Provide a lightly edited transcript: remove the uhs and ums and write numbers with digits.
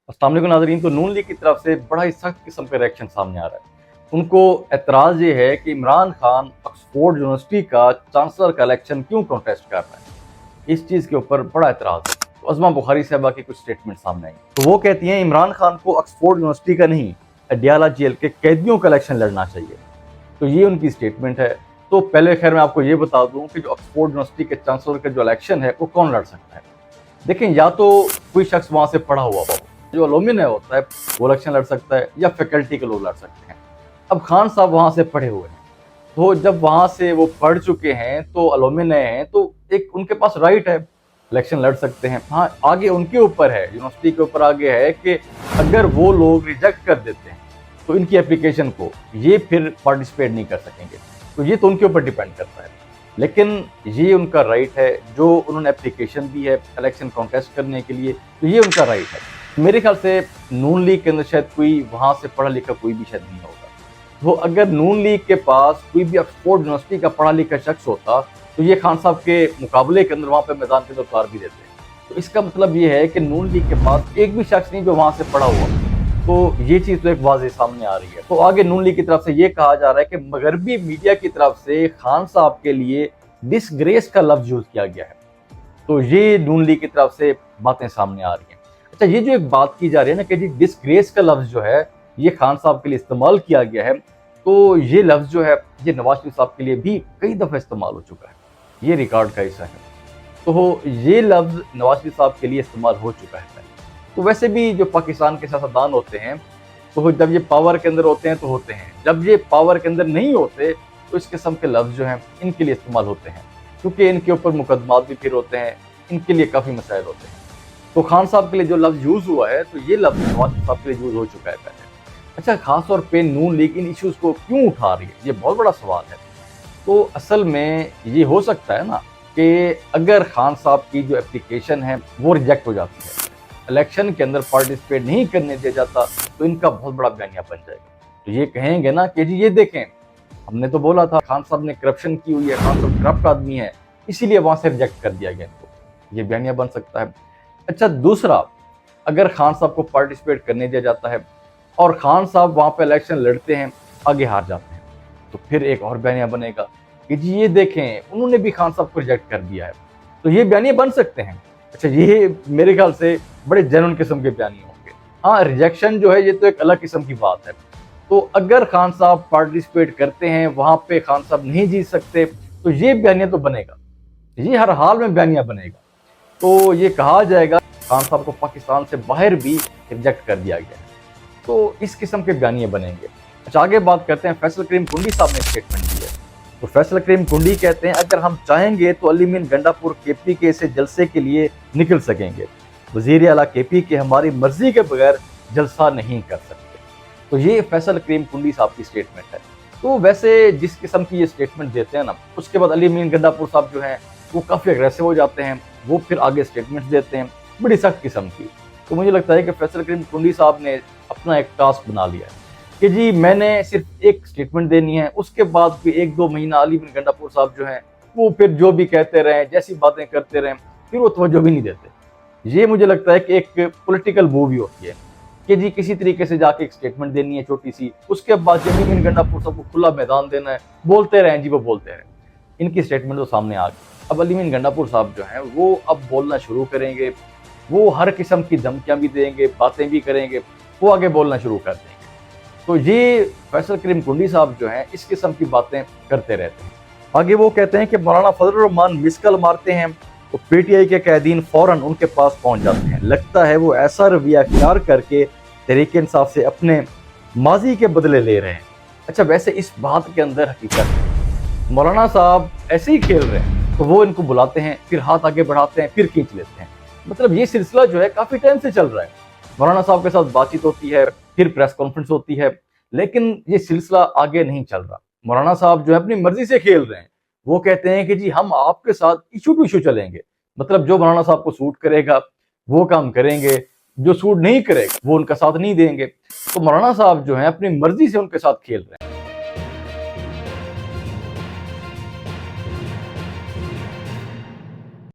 अस्सलाम वालेकुम नाज़रीन। तो नून लीग की तरफ से बड़ा ही सख्त किस्म का रिएक्शन सामने आ रहा है। उनको एतराज़ ये है कि इमरान खान ऑक्सफोर्ड यूनिवर्सिटी का चांसलर का इलेक्शन क्यों कॉन्टेस्ट कर रहा है। इस चीज़ के ऊपर बड़ा एतराज़ है। तो अज़मा बुखारी साहबा की कुछ स्टेटमेंट सामने आई। तो वो कहती हैं इमरान खान को ऑक्सफोर्ड यूनिवर्सिटी का नहीं, अडियाला जेल के कैदियों का इलेक्शन लड़ना चाहिए। तो ये उनकी स्टेटमेंट है। तो पहले खैर मैं आपको ये बता दूं कि जो ऑक्सफोर्ड यूनिवर्सिटी के चांसलर का जो इलेक्शन है वो कौन लड़ सकता है। देखें, या तो कोई शख्स वहां से पढ़ा हुआ हो, जो अलुमिनी होता है वो इलेक्शन लड़ सकता है, या फैकल्टी के लोग लड़ सकते हैं। अब खान साहब वहां से पढ़े हुए हैं, तो जब वहां से वो पढ़ चुके हैं तो अलुमिनी हैं, तो एक उनके पास राइट है, इलेक्शन लड़ सकते हैं। हाँ, आगे उनके ऊपर है, यूनिवर्सिटी के ऊपर आगे है कि अगर वो लोग रिजेक्ट कर देते हैं तो इनकी एप्लीकेशन को ये फिर पार्टिसिपेट नहीं कर सकेंगे। तो ये तो उनके ऊपर डिपेंड करता है, लेकिन ये उनका राइट है। जो उन्होंने एप्लीकेशन दी है इलेक्शन कॉन्टेस्ट करने के लिए, तो ये उनका राइट है। मेरे ख्याल से नून लीग के अंदर शायद कोई वहाँ से पढ़ा लिखा कोई भी शायद नहीं होगा। तो अगर नून लीग के पास कोई भी ऑक्सफोर्ड यूनिवर्सिटी का पढ़ा लिखा शख्स होता तो ये खान साहब के मुकाबले के अंदर वहाँ पे मैदान के अंदर उतार भी देते। तो इसका मतलब ये है कि नून लीग के पास एक भी शख्स नहीं जो वहाँ से पढ़ा हुआ। तो ये चीज़ तो एक वाज़ेह सामने आ रही है। तो आगे नून लीग की तरफ से ये कहा जा रहा है कि मगरबी मीडिया की तरफ से खान साहब के लिए डिसग्रेस का लफ्ज यूज किया गया है। तो ये नून लीग की तरफ से बातें सामने आ रही हैं। अच्छा, ये जो एक बात की जा रही है ना कि जी डिसग्रेस का लफ्ज जो है ये खान साहब के लिए इस्तेमाल किया गया है, तो ये लफ्ज जो है ये नवाज शरीफ साहब के लिए भी कई दफ़ा इस्तेमाल हो चुका है, ये रिकॉर्ड का हिस्सा है। तो ये लफ्ज नवाज शरीफ साहब के लिए इस्तेमाल हो चुका है। तो वैसे भी जो पाकिस्तान के सियासतदान होते हैं, तो जब ये पावर के अंदर होते हैं तो होते हैं, जब ये पावर के अंदर नहीं होते तो इस किस्म के लफ्ज़ जो हैं इनके लिए इस्तेमाल होते हैं, क्योंकि इनके ऊपर मुकदमात भी फिर होते हैं, इनके लिए काफ़ी मसाइल होते हैं। तो खान साहब के लिए जो लफ्ज़ यूज़ हुआ है, तो ये लफ्ज़ नवाज शरीफ साहब के लिए यूज़ हो चुका है पहले। अच्छा, खास तौर पे नून लीग इन इश्यूज़ को क्यों उठा रही है, ये बहुत बड़ा सवाल है। तो असल में ये हो सकता है ना कि अगर खान साहब की जो एप्लीकेशन है वो रिजेक्ट हो जाती है, इलेक्शन के अंदर पार्टिसिपेट नहीं करने दिया जाता, तो इनका बहुत बड़ा बयानिया बन जाएगा। तो ये कहेंगे ना कि जी ये देखें, हमने तो बोला था खान साहब ने करप्शन की हुई है, खान साहब करप्ट आदमी है, इसीलिए वहां से रिजेक्ट कर दिया गया इनको। ये बयानिया बन सकता है। अच्छा, दूसरा, अगर खान साहब को पार्टिसिपेट करने दिया जाता है और खान साहब वहां पर इलेक्शन लड़ते हैं, आगे हार जाते हैं, तो फिर एक और बयानिया बनेगा कि जी ये देखें उन्होंने भी खान साहब को रिजेक्ट कर दिया है। तो ये बयानिया बन सकते हैं। अच्छा, ये मेरे ख्याल से बड़े जेन्युइन किस्म के बयानी होंगे। हाँ, रिजेक्शन जो है ये तो एक अलग किस्म की बात है। तो अगर खान साहब पार्टिसिपेट करते हैं, वहां पे खान साहब नहीं जीत सकते, तो ये बयानिया तो बनेगा, ये हर हाल में बयानिया बनेगा। तो ये कहा जाएगा खान साहब को पाकिस्तान से बाहर भी रिजेक्ट कर दिया गया है। तो इस किस्म के बयानिया बनेंगे। अच्छा, आगे बात करते हैं। फैसल करीम कुंडी साहब ने स्टेटमेंट दी है। तो फैसल करीम कुंडी कहते हैं अगर हम चाहेंगे तो अली मीन गंडापुर KPK से जलसे के लिए निकल सकेंगे। वज़ीर आला KPK हमारी मर्जी के बगैर जलसा नहीं कर सकते। तो ये फैसल करीम कुंडी साहब की स्टेटमेंट है। तो वैसे जिस किस्म की ये स्टेटमेंट देते हैं ना, उसके बाद अली मीन गंडापुर साहब जो हैं वो काफ़ी अग्रेसिव हो जाते हैं, वो फिर आगे स्टेटमेंट देते हैं बड़ी सख्त किस्म की। तो मुझे लगता है कि फैसल करीम कुंडी साहब ने अपना एक टास्क बना लिया है कि जी मैंने सिर्फ एक स्टेटमेंट देनी है, उसके बाद भी 1-2 महीना अली बिन गंडापुर साहब जो हैं वो फिर जो भी कहते रहें, जैसी बातें करते रहें, फिर वो तवज्जो भी नहीं देते। ये मुझे लगता है कि एक पॉलिटिकल मूव ही होती है कि जी किसी तरीके से जाके एक स्टेटमेंट देनी है छोटी सी, उसके बाद अली बिन गंडापुर साहब को खुला मैदान देना है, बोलते रहें जी वो बोलते रहें। इनकी स्टेटमेंट तो सामने आ गई। अब अली बिन गंडापुर साहब जो हैं वो अब बोलना शुरू करेंगे, वो हर किस्म की धमकियाँ भी देंगे, बातें भी करेंगे, वो आगे बोलना शुरू कर देंगे। तो ये फैसल करीम कुंडी साहब जो हैं इस किस्म की बातें करते रहते हैं। आगे वो कहते हैं कि मौलाना फजल रहमान मिस कॉल मारते हैं तो PTI के कैदीन फौरन उनके पास पहुंच जाते हैं। लगता है वो ऐसा रवैया इख्तियार करके तहरीक इंसाफ से अपने माजी के बदले ले रहे हैं। अच्छा, वैसे इस बात के अंदर हकीकत है, मौलाना साहब ऐसे ही खेल रहे हैं, तो वो इनको बुलाते हैं, फिर हाथ आगे बढ़ाते हैं, फिर खींच लेते हैं। मतलब ये सिलसिला जो है काफ़ी टाइम से चल रहा है। मौलाना साहब के साथ बातचीत होती है, फिर प्रेस कॉन्फ्रेंस होती है, लेकिन ये सिलसिला आगे नहीं चल रहा। मौलाना साहब जो है अपनी मर्जी से खेल रहे हैं। वो कहते हैं कि जी हम आपके साथ इशू टू इशू चलेंगे, मतलब जो मौलाना साहब को सूट करेगा वो काम करेंगे, जो सूट नहीं करेगा वो उनका साथ नहीं देंगे। तो मौलाना साहब जो है अपनी मर्जी से उनके साथ खेल रहे हैं।